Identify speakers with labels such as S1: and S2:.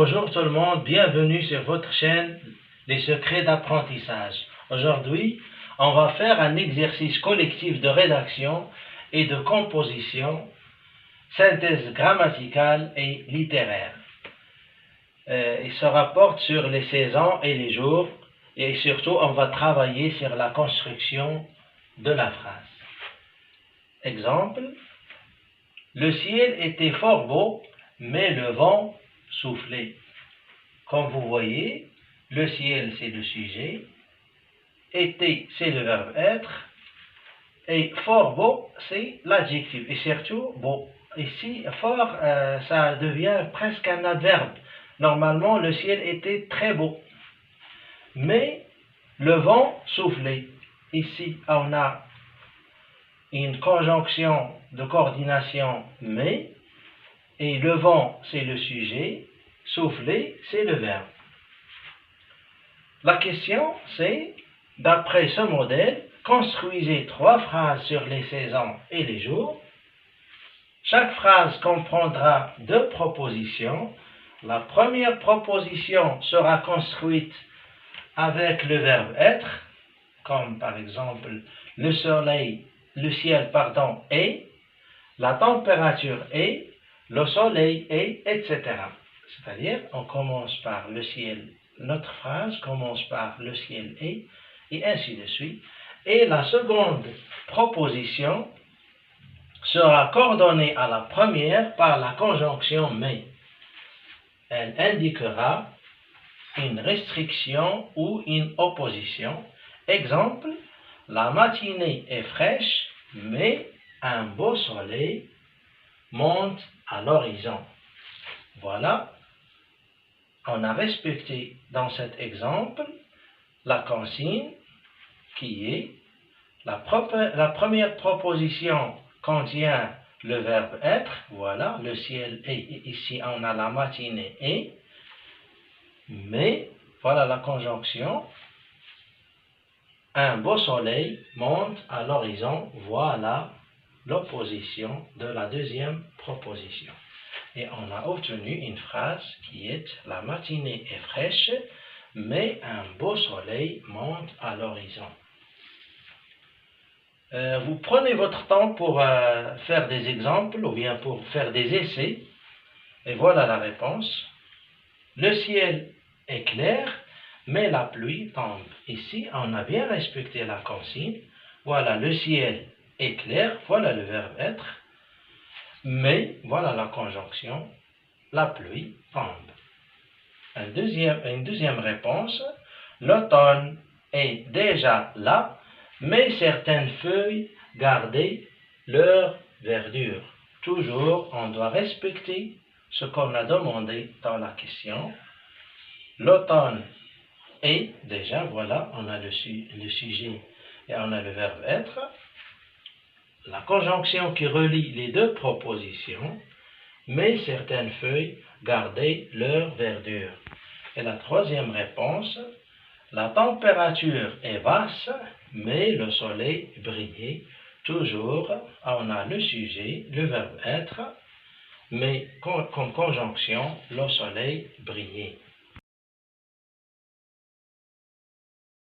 S1: bonjour tout le monde, bienvenue sur votre chaîne Les secrets d'apprentissage. Aujourd'hui, on va faire un exercice collectif de rédaction et de composition, synthèse grammaticale et littéraire. Il se rapporte sur les saisons et les jours, et surtout on va travailler sur la construction de la phrase. Exemple, le ciel était fort beau, mais le vent soufflait. Comme vous voyez, le ciel c'est le sujet, était c'est le verbe être, et fort beau c'est l'adjectif, et surtout beau. Ici, fort, ça devient presque un adverbe. Normalement, le ciel était très beau, mais le vent soufflait. Ici, on a une conjonction de coordination mais, et le vent c'est le sujet, souffler c'est le verbe. La question c'est, d'après ce modèle, construisez 3 phrases sur les saisons et les jours. Chaque phrase comprendra 2 propositions. La première proposition sera construite avec le verbe être, comme par exemple le ciel est, la température est, le soleil est, etc. C'est-à-dire, on commence par le ciel, notre phrase commence par le ciel est, et ainsi de suite. Et la seconde proposition sera coordonnée à la première par la conjonction mais. Elle indiquera une restriction ou une opposition. Exemple, la matinée est fraîche, mais un beau soleil monte à l'horizon. Voilà, on a respecté dans cet exemple la consigne qui est la première proposition contient le verbe être, voilà, le ciel est, ici on a la matinée est, mais voilà la conjonction, un beau soleil monte à l'horizon, voilà l'opposition de la deuxième proposition. Et on a obtenu une phrase qui est la matinée est fraîche, mais un beau soleil monte à l'horizon. Vous prenez votre temps pour faire des exemples ou bien pour faire des essais. Et voilà la réponse. Le ciel est clair, mais la pluie tombe. Ici, on a bien respecté la consigne. Voilà, le ciel est clair, voilà le verbe être. Mais, voilà la conjonction, la pluie tombe. Une deuxième réponse, l'automne est déjà là, mais certaines feuilles gardaient leur verdure. Toujours, on doit respecter ce qu'on a demandé dans la question. L'automne est déjà, voilà, on a le sujet et on a le verbe être. La conjonction qui relie les 2 propositions, mais certaines feuilles gardaient leur verdure. Et la troisième réponse, la température est basse, mais le soleil brillait. Toujours, on a le sujet, le verbe être, mais comme conjonction, le soleil brillait.